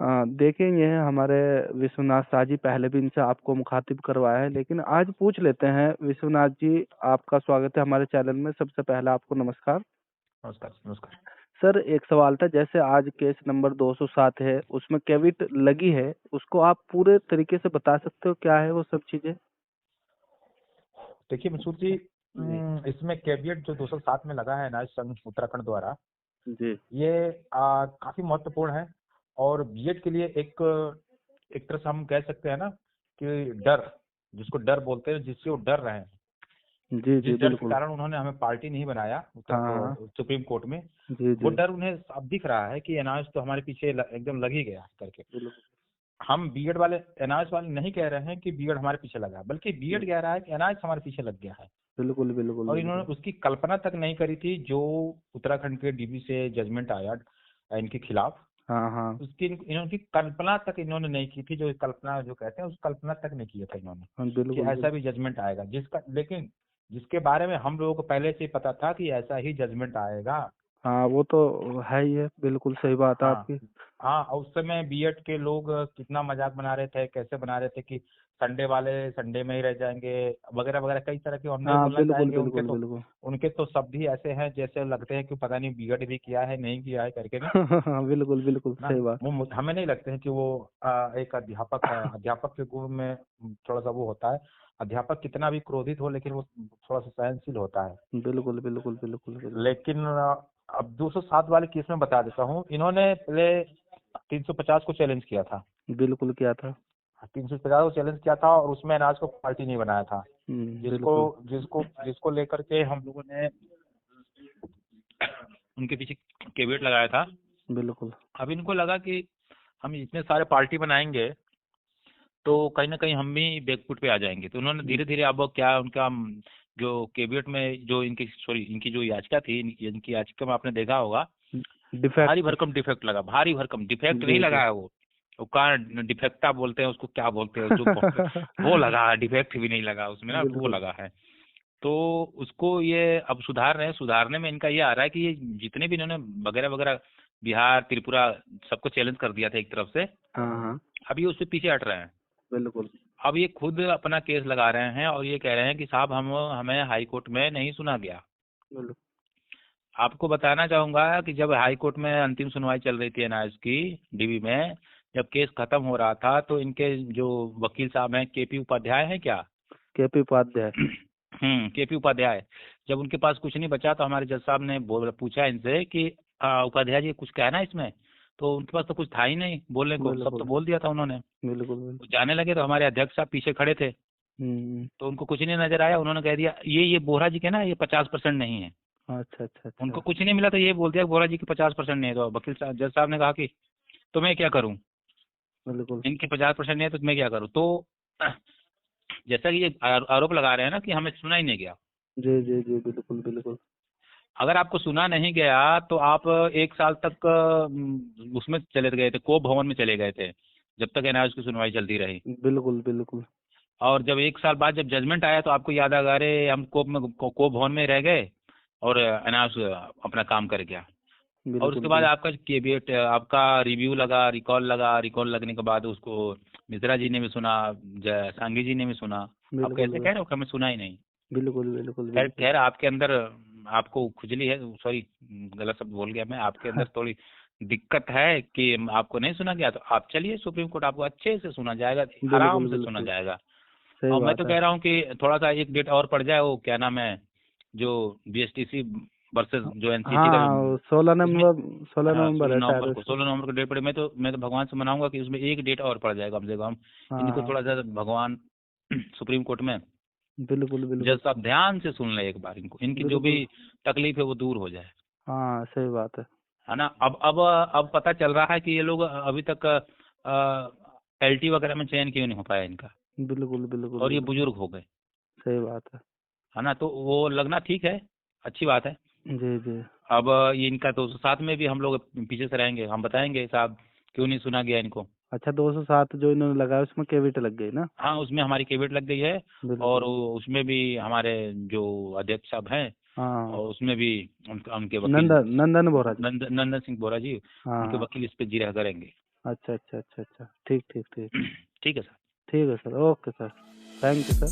देखिए, ये हमारे विश्वनाथ शाह जी, पहले भी इनसे आपको मुखातिब करवाया है, लेकिन आज पूछ लेते हैं। विश्वनाथ जी, आपका स्वागत है हमारे चैनल में। सबसे पहले आपको नमस्कार। नमस्कार नमस्कार। सर, एक सवाल था। जैसे आज केस नंबर 207 है, उसमें कैविट लगी है, उसको आप पूरे तरीके से बता सकते हो क्या है वो सब चीजें? देखिए मसूद जी, जी इसमें कैविएट जो 207 में लगा है ना संघ उत्तराखंड द्वारा, जी ये काफी महत्वपूर्ण है। और बीएड के लिए एक एक तरह से हम कह सकते हैं ना कि डर, जिसको डर बोलते हैं, जिससे वो डर रहे हैं, जी जिस जी, डर के बिल्कुल। कारण उन्होंने हमें पार्टी नहीं बनाया हाँ हाँ। सुप्रीम कोर्ट में, जी वो जी, डर उन्हें अब दिख रहा है कि एनआरएस तो हमारे पीछे एकदम लग ही गया करके। बिल्कुल हम बीएड वाले, एनआरएस वाले नहीं कह रहे हैं कि बीएड हमारे पीछे लगा है, बल्कि बीएड कह रहा है कि एनआरएस हमारे पीछे लग गया है। बिल्कुल बिल्कुल और इन्होंने बिल्कुल। उसकी कल्पना तक नहीं करी थी जो उत्तराखंड के डीबी से जजमेंट आया इनके खिलाफ। हाँ हाँ उसकी इन्होंने कल्पना तक इन्होंने नहीं की थी, जो कल्पना जो कहते हैं उस कल्पना तक नहीं किया था इन्होंने हाँ, कि बिल्कुल ऐसा बिल्कुल। भी जजमेंट आएगा, जिसका लेकिन जिसके बारे में हम लोगों को पहले से ही पता था कि ऐसा ही जजमेंट आएगा। हाँ, वो तो है ही है। बिल्कुल सही बात है हाँ आपकी। हाँ। और उस समय बीएड के लोग कितना मजाक बना रहे थे, कैसे बना रहे थे कि संडे वाले संडे में ही रह जाएंगे वगैरह वगैरह, कई तरह के हम नहीं हाँ, बोलना बिल्कुल चाहेंगे। बिल्कुल बिल्कुल। उनके तो शब्द ही ऐसे हैं जैसे लगते हैं कि पता नहीं बीएड भी किया है नहीं किया है करके ना। हाँ, बिल्कुल बिल्कुल ना सही बात। वो हमें नहीं लगते हैं कि वो एक अध्यापक है। अध्यापक के गुण में थोड़ा सा वो होता है, अध्यापक कितना भी क्रोधित हो लेकिन वो थोड़ा सा सहनशील होता है। बिल्कुल बिल्कुल बिल्कुल बिल्कुल। लेकिन अब 207 वाले केस में बता देता हूँ, इन्होंने पहले 350 को चैलेंज किया था। बिल्कुल क्या था? 350 को चैलेंज किया था और उसमें अनाज को पार्टी नहीं बनाया था, जिसको बिल्कुल जिसको जिसको लेकर के हम लोगों ने उनके पीछे केवियट लगाया था। बिल्कुल। अब इनको लगा कि हम इतने सारे पार्टी बनाएंगे तो कहीं ना कहीं हम भी बैकफुट पे आ जाएंगे, तो उन्होंने धीरे धीरे अब क्या उनका जो केवियट में जो इनकी इनकी जो याचिका थी, इनकी याचिका में आपने देखा होगा भारी डिफेक्ट। भरकम डिफेक्ट लगा। भारी भरकम डिफेक्ट नहीं जी जी। लगा है वो कहा डिफेक्टा बोलते हैं उसको, क्या बोलते हैं जो वो लगा है, डिफेक्ट भी नहीं लगा उसमें ना, वो बिल्कुल। लगा है। तो उसको ये अब सुधार रहे हैं। सुधारने में इनका ये आ रहा है कि ये जितने भी इन्होंने वगैरह वगैरह बिहार त्रिपुरा सबको चैलेंज कर दिया था एक तरफ से, हाँ हाँ। अब ये उससे पीछे हट रहे हैं। बिल्कुल अब ये खुद अपना केस लगा रहे हैं और ये कह रहे हैं कि साहब हमें हाई कोर्ट में नहीं सुना गया। बिल्कुल। आपको बताना चाहूंगा कि जब हाई कोर्ट में अंतिम सुनवाई चल रही थी एनआईएस की डीबी में, जब केस खत्म हो रहा था तो इनके जो वकील साहब हैं, केपी उपाध्याय हैं क्या? केपी उपाध्याय। केपी उपाध्याय, जब उनके पास कुछ नहीं बचा तो हमारे जज साहब ने पूछा इनसे कि उपाध्याय जी कुछ कहना है इसमें? तो उनके पास तो कुछ था ही नहीं बोलने को, सब तो बिल्कुल बोल दिया था उन्होंने। बिल्कुल बिल्कुल। वो जाने लगे तो हमारे अध्यक्ष साहब पीछे खड़े थे, हम्म। तो उनको कुछ नहीं नजर आया। उन्होंने कह दिया ये बोहरा जी के ना ये 50% नहीं है। अच्छा अच्छा उनको अच्छा। कुछ नहीं मिला तो ये बोल दिया कि बोहरा जी के 50% नहीं है। तो वकील साहब जज साहब ने कहा कि तो मैं क्या करूं, बिल्कुल। इनके 50% नहीं है तो मैं क्या करूं? तो जैसा कि ये आरोप लगा रहे हैं ना कि हमें सुना ही नहीं गया। जी जी जी, बिल्कुल बिल्कुल। अगर आपको सुना नहीं गया तो आप 1 साल तक उसमें चले गए थे, कोप भवन में चले गए थे, जब तक एनआईएस की सुनवाई चलती रही। बिल्कुल बिल्कुल। और जब 1 साल बाद जब जजमेंट आया तो आपको याद आ गया, अरे हम कोप भवन में रह गए और एनआईएस अपना काम कर गया। और उसके बिल्कुल बाद बिल्कुल आपका केबिनेट आपका रिव्यू लगा, रिकॉल लगा, रिकॉल लगने के बाद उसको मिश्रा जी ने भी सुना, सांघी जी ने भी सुना। आप कैसे बिल्कुल कह रहे हो कि हमें सुना ही नहीं? बिल्कुल बिल्कुल खैर बिल्कुल। खैर, आपके अंदर आपको खुजली है, सॉरी गलत शब्द बोल गया मैं, आपके अंदर थोड़ी दिक्कत है कि आपको नहीं सुना गया, तो आप चलिए सुप्रीम कोर्ट, आपको अच्छे से सुना जाएगा, आराम बिल्कुल से सुना बिल्कुल जाएगा। सही और मैं तो बात है। कह रहा हूँ कि थोड़ा सा एक डेट और पड़ जाए, वो क्या नाम है जो बीएसटीसी वर्सेस जो एनसीटी का जो हाँ, 16 नवंबर। उसमें, सोलह हाँ नवंबर सोलह है शायद नवंबर को उसमें। 16 नवंबर को डेट पड़े। मैं तो भगवान से मनाऊंगा कि उसमें एक डेट और पड़ जाएगा कम से कम। हाँ इनको हाँ। थोड़ा सा भगवान सुप्रीम कोर्ट में बिल्कुल जज बिल्कुल साहब ध्यान से सुन ले एक बार, इनको इनकी जो भी बिल्कुल। तकलीफ है वो दूर हो जाए, हाँ, सही बात है। है ना। अब पता चल रहा है कि ये लोग अभी तक एलटी वगैरह में चयन क्यों नहीं हो पाया इनका, बिल्कुल बिल्कुल और ये बिल्कुल बुजुर्ग हो गए, सही बात है। है ना। तो वो लगना ठीक है, अच्छी बात है। जी जी। अब ये इनका तो साथ में भी हम लोग पीछे से रहेंगे, हम बताएंगे साहब क्यों नहीं सुना गया इनको। अच्छा, 207 जो इन्होंने लगाया उसमें केविट लग गई ना? हाँ उसमें हमारी केविट लग गई है, और बिल्कुल। उसमें भी हमारे जो अध्यक्ष साहब हैं, हाँ। और उसमें भी उनके वकील नंदन नंदन बोरा जी। नंदन सिंह बोरा जी, उनके हाँ वकील इस पे जिरह करेंगे। अच्छा अच्छा अच्छा अच्छा, ठीक ठीक ठीक। ठीक है सर। ठीक है sir, okay sir, thank you sir.